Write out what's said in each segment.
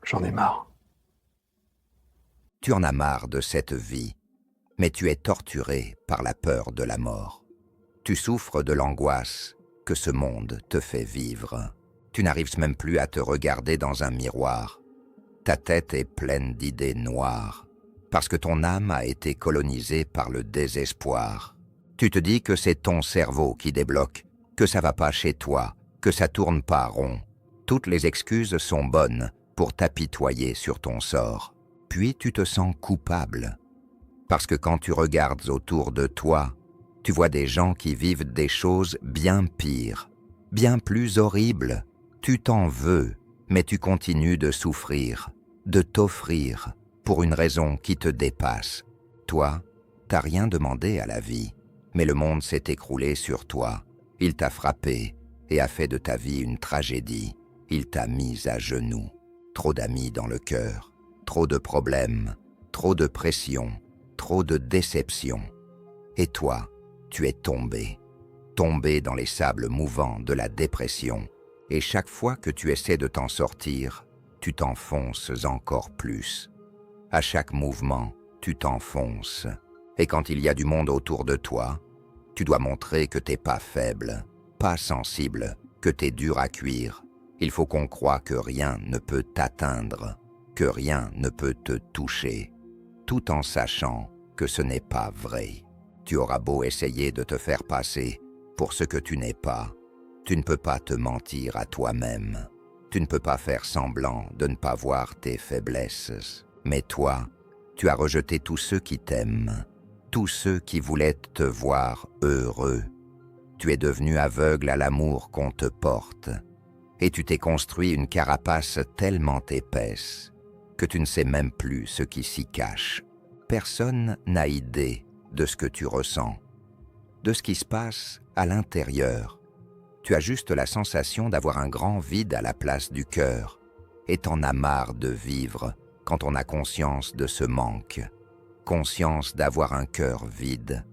J'en ai marre. Tu en as marre de cette vie, mais tu es torturé par la peur de la mort. Tu souffres de l'angoisse que ce monde te fait vivre. Tu n'arrives même plus à te regarder dans un miroir. Ta tête est pleine d'idées noires, parce que ton âme a été colonisée par le désespoir. Tu te dis que c'est ton cerveau qui débloque, que ça va pas chez toi, que ça tourne pas rond. Toutes les excuses sont bonnes pour t'apitoyer sur ton sort. Puis tu te sens coupable, parce que quand tu regardes autour de toi, tu vois des gens qui vivent des choses bien pires, bien plus horribles. Tu t'en veux, mais tu continues de souffrir, de t'offrir, pour une raison qui te dépasse. Toi, t'as rien demandé à la vie, mais le monde s'est écroulé sur toi. Il t'a frappé et a fait de ta vie une tragédie. Il t'a mis à genoux. Trop d'amis dans le cœur, trop de problèmes, trop de pression, trop de déception. Et toi, tu es tombé dans les sables mouvants de la dépression. Et chaque fois que tu essaies de t'en sortir, tu t'enfonces encore plus. À chaque mouvement, tu t'enfonces. Et quand il y a du monde autour de toi, tu dois montrer que t'es pas faible, pas sensible, que t'es dur à cuire. Il faut qu'on croie que rien ne peut t'atteindre, que rien ne peut te toucher, tout en sachant que ce n'est pas vrai. Tu auras beau essayer de te faire passer pour ce que tu n'es pas, tu ne peux pas te mentir à toi-même. Tu ne peux pas faire semblant de ne pas voir tes faiblesses. Mais toi, tu as rejeté tous ceux qui t'aiment, tous ceux qui voulaient te voir heureux. Tu es devenu aveugle à l'amour qu'on te porte. Et tu t'es construit une carapace tellement épaisse que tu ne sais même plus ce qui s'y cache. Personne n'a idée de ce que tu ressens, de ce qui se passe à l'intérieur. Tu as juste la sensation d'avoir un grand vide à la place du cœur, et t'en as marre de vivre quand on a conscience de ce manque, conscience d'avoir un cœur vide,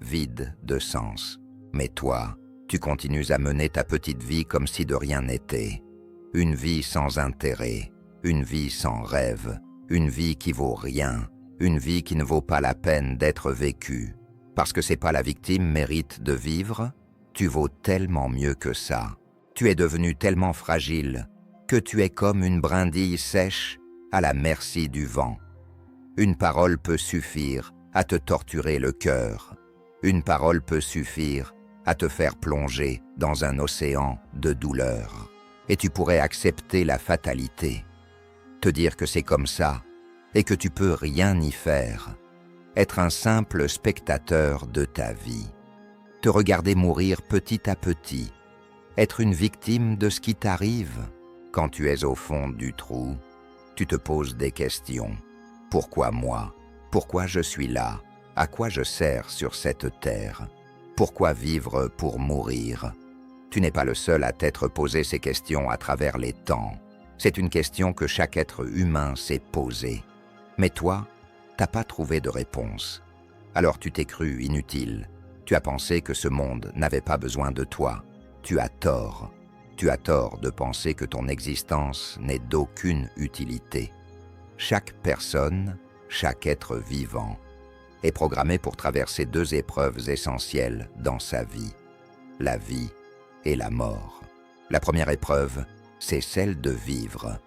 vide de sens. Mais toi, tu continues à mener ta petite vie comme si de rien n'était. Une vie sans intérêt, une vie sans rêve, une vie qui vaut rien, une vie qui ne vaut pas la peine d'être vécue. Parce que c'est pas la victime mérite de vivre, tu vaux tellement mieux que ça. Tu es devenu tellement fragile que tu es comme une brindille sèche à la merci du vent. Une parole peut suffire à te torturer le cœur. Une parole peut suffire à te faire plonger dans un océan de douleur. Et tu pourrais accepter la fatalité, te dire que c'est comme ça et que tu peux rien y faire, être un simple spectateur de ta vie, te regarder mourir petit à petit, être une victime de ce qui t'arrive. Quand tu es au fond du trou, tu te poses des questions. Pourquoi moi? Pourquoi je suis là? À quoi je sers sur cette terre? Pourquoi vivre pour mourir? Tu n'es pas le seul à t'être posé ces questions à travers les temps. C'est une question que chaque être humain s'est posée. Mais toi, t'as pas trouvé de réponse. Alors tu t'es cru inutile. Tu as pensé que ce monde n'avait pas besoin de toi. Tu as tort. Tu as tort de penser que ton existence n'est d'aucune utilité. Chaque personne, chaque être vivant, est programmé pour traverser deux épreuves essentielles dans sa vie, la vie et la mort. La première épreuve, c'est celle de vivre.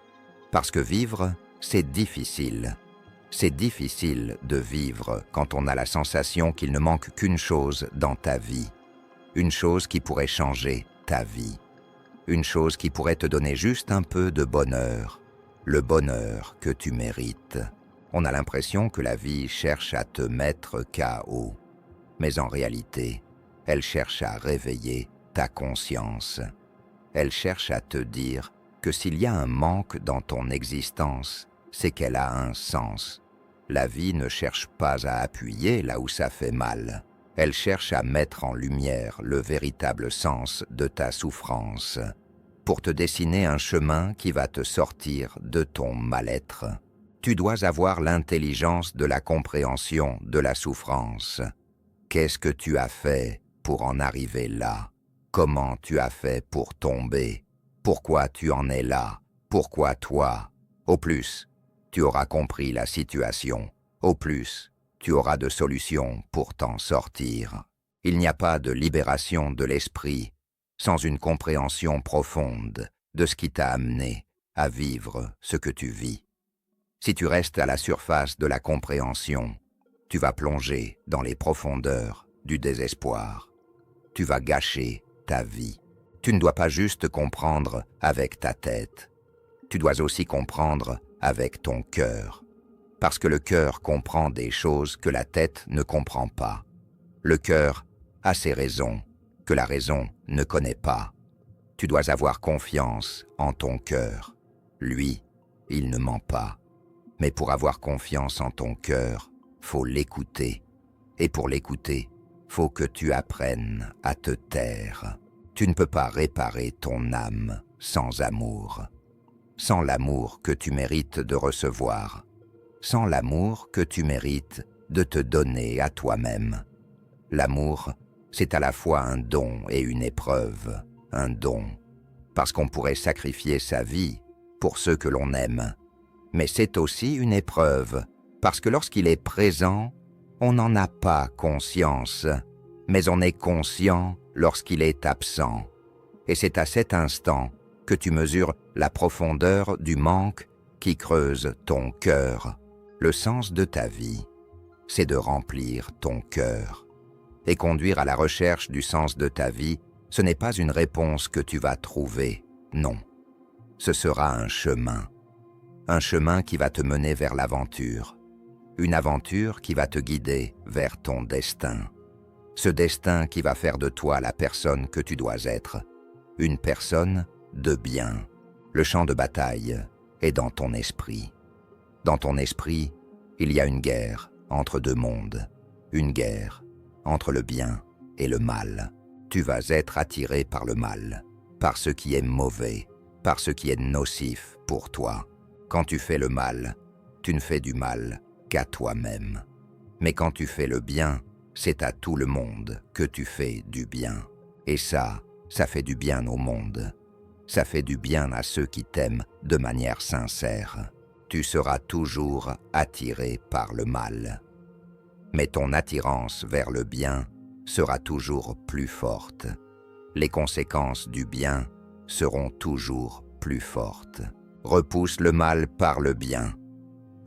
Parce que vivre, c'est difficile. C'est difficile de vivre quand on a la sensation qu'il ne manque qu'une chose dans ta vie. Une chose qui pourrait changer ta vie. Une chose qui pourrait te donner juste un peu de bonheur. Le bonheur que tu mérites. On a l'impression que la vie cherche à te mettre KO. Mais en réalité, elle cherche à réveiller ta conscience. Elle cherche à te dire que s'il y a un manque dans ton existence, c'est qu'elle a un sens. La vie ne cherche pas à appuyer là où ça fait mal. Elle cherche à mettre en lumière le véritable sens de ta souffrance, pour te dessiner un chemin qui va te sortir de ton mal-être. Tu dois avoir l'intelligence de la compréhension de la souffrance. Qu'est-ce que tu as fait pour en arriver là? Comment tu as fait pour tomber? Pourquoi tu en es là? Pourquoi toi? Au plus, tu auras compris la situation. Au plus, tu auras de solutions pour t'en sortir. Il n'y a pas de libération de l'esprit sans une compréhension profonde de ce qui t'a amené à vivre ce que tu vis. Si tu restes à la surface de la compréhension, tu vas plonger dans les profondeurs du désespoir. Tu vas gâcher ta vie. Tu ne dois pas juste comprendre avec ta tête. Tu dois aussi comprendre avec ton cœur. Parce que le cœur comprend des choses que la tête ne comprend pas. Le cœur a ses raisons que la raison ne connaît pas. Tu dois avoir confiance en ton cœur. Lui, il ne ment pas. Mais pour avoir confiance en ton cœur, faut l'écouter. Et pour l'écouter, faut que tu apprennes à te taire. Tu ne peux pas réparer ton âme sans amour. Sans l'amour que tu mérites de recevoir. Sans l'amour que tu mérites de te donner à toi-même. L'amour, c'est à la fois un don et une épreuve. Un don, parce qu'on pourrait sacrifier sa vie pour ceux que l'on aime. Mais c'est aussi une épreuve, parce que lorsqu'il est présent, on n'en a pas conscience, mais on est conscient lorsqu'il est absent. Et c'est à cet instant que tu mesures la profondeur du manque qui creuse ton cœur. Le sens de ta vie, c'est de remplir ton cœur. Et conduire à la recherche du sens de ta vie, ce n'est pas une réponse que tu vas trouver, non. Ce sera un chemin qui va te mener vers l'aventure. Une aventure qui va te guider vers ton destin. Ce destin qui va faire de toi la personne que tu dois être. Une personne de bien. Le champ de bataille est dans ton esprit. Dans ton esprit, il y a une guerre entre deux mondes. Une guerre entre le bien et le mal. Tu vas être attiré par le mal, par ce qui est mauvais, par ce qui est nocif pour toi. Quand tu fais le mal, tu ne fais du mal qu'à toi-même. Mais quand tu fais le bien, c'est à tout le monde que tu fais du bien. Et ça fait du bien au monde. Ça fait du bien à ceux qui t'aiment de manière sincère. Tu seras toujours attiré par le mal. Mais ton attirance vers le bien sera toujours plus forte. Les conséquences du bien seront toujours plus fortes. Repousse le mal par le bien.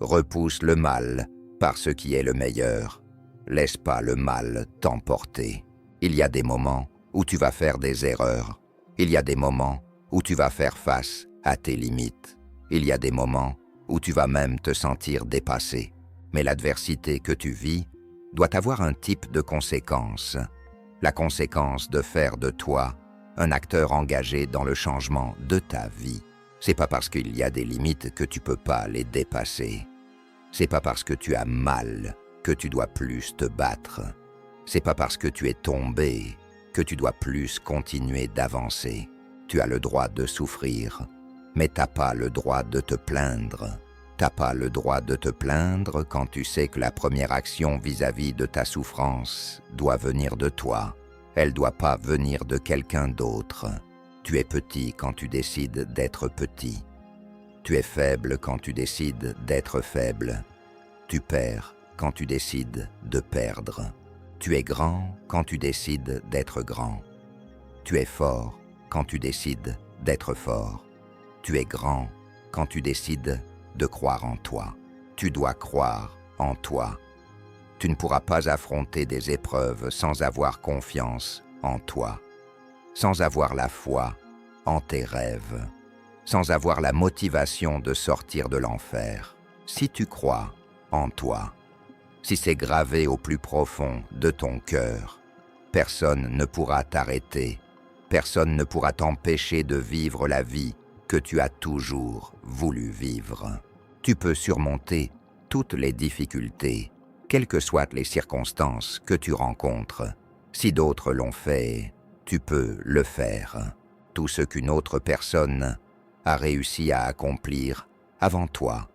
Repousse le mal par ce qui est le meilleur. Laisse pas le mal t'emporter. Il y a des moments où tu vas faire des erreurs. Il y a des moments où tu vas faire face à tes limites. Il y a des moments où tu vas même te sentir dépassé. Mais l'adversité que tu vis doit avoir un type de conséquence. La conséquence de faire de toi un acteur engagé dans le changement de ta vie. C'est pas parce qu'il y a des limites que tu peux pas les dépasser. C'est pas parce que tu as mal que tu dois plus te battre. C'est pas parce que tu es tombé que tu dois plus continuer d'avancer. Tu as le droit de souffrir, mais t'as pas le droit de te plaindre. T'as pas le droit de te plaindre quand tu sais que la première action vis-à-vis de ta souffrance doit venir de toi. Elle doit pas venir de quelqu'un d'autre. Tu es petit quand tu décides d'être petit. Tu es faible quand tu décides d'être faible. Tu perds quand tu décides de perdre. Tu es grand quand tu décides d'être grand. Tu es fort quand tu décides d'être fort. Tu es grand quand tu décides de croire en toi. Tu dois croire en toi. Tu ne pourras pas affronter des épreuves sans avoir confiance en toi, sans avoir la foi en tes rêves, sans avoir la motivation de sortir de l'enfer. Si tu crois en toi, si c'est gravé au plus profond de ton cœur, personne ne pourra t'arrêter, personne ne pourra t'empêcher de vivre la vie que tu as toujours voulu vivre. Tu peux surmonter toutes les difficultés, quelles que soient les circonstances que tu rencontres. Si d'autres l'ont fait, tu peux le faire. Tout ce qu'une autre personne a réussi à accomplir avant toi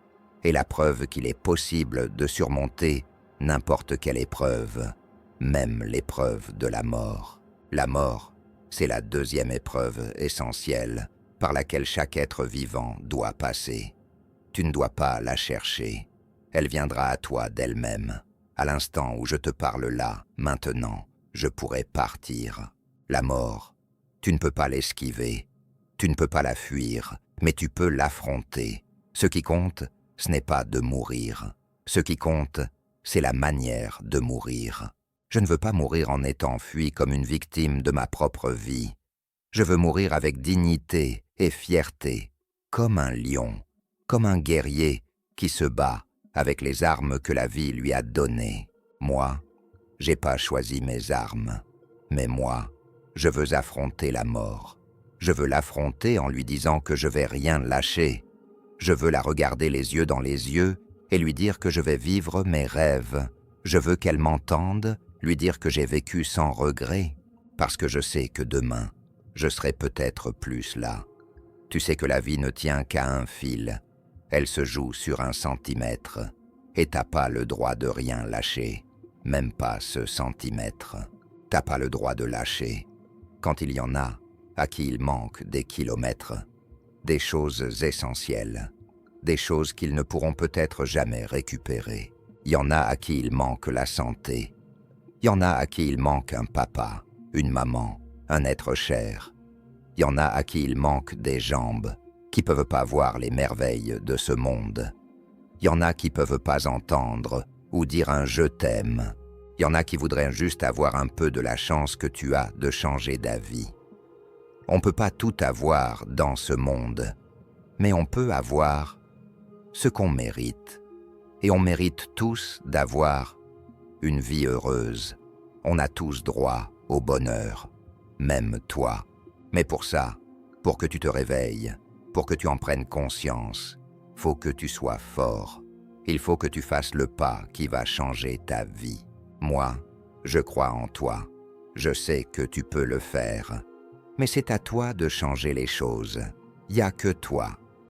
est la preuve qu'il est possible de surmonter n'importe quelle épreuve, même l'épreuve de la mort. La mort, c'est la deuxième épreuve essentielle par laquelle chaque être vivant doit passer. Tu ne dois pas la chercher. Elle viendra à toi d'elle-même. À l'instant où je te parle là, maintenant, je pourrais partir. La mort, tu ne peux pas l'esquiver. Tu ne peux pas la fuir, mais tu peux l'affronter. Ce qui compte, ce n'est pas de mourir. Ce qui compte, c'est la manière de mourir. Je ne veux pas mourir en étant fui comme une victime de ma propre vie. Je veux mourir avec dignité et fierté, comme un lion, comme un guerrier qui se bat avec les armes que la vie lui a données. Moi, j'ai pas choisi mes armes, mais moi, je veux affronter la mort. Je veux l'affronter en lui disant que je vais rien lâcher. Je veux la regarder les yeux dans les yeux et lui dire que je vais vivre mes rêves. Je veux qu'elle m'entende, lui dire que j'ai vécu sans regret, parce que je sais que demain, je serai peut-être plus là. Tu sais que la vie ne tient qu'à un fil. Elle se joue sur 1 centimètre, et t'as pas le droit de rien lâcher, même pas ce centimètre. T'as pas le droit de lâcher, quand il y en a à qui il manque des kilomètres, des choses essentielles, des choses qu'ils ne pourront peut-être jamais récupérer. Il y en a à qui il manque la santé. Il y en a à qui il manque un papa, une maman, un être cher. Il y en a à qui il manque des jambes, qui peuvent pas voir les merveilles de ce monde. Il y en a qui peuvent pas entendre ou dire un « je t'aime ». Il y en a qui voudraient juste avoir un peu de la chance que tu as de changer d'avis. On peut pas tout avoir dans ce monde, mais on peut avoir ce qu'on mérite. Et on mérite tous d'avoir une vie heureuse. On a tous droit au bonheur, même toi. Mais pour ça, pour que tu te réveilles, pour que tu en prennes conscience, faut que tu sois fort. Il faut que tu fasses le pas qui va changer ta vie. Moi, je crois en toi. Je sais que tu peux le faire. Mais c'est à toi de changer les choses. Y a que toi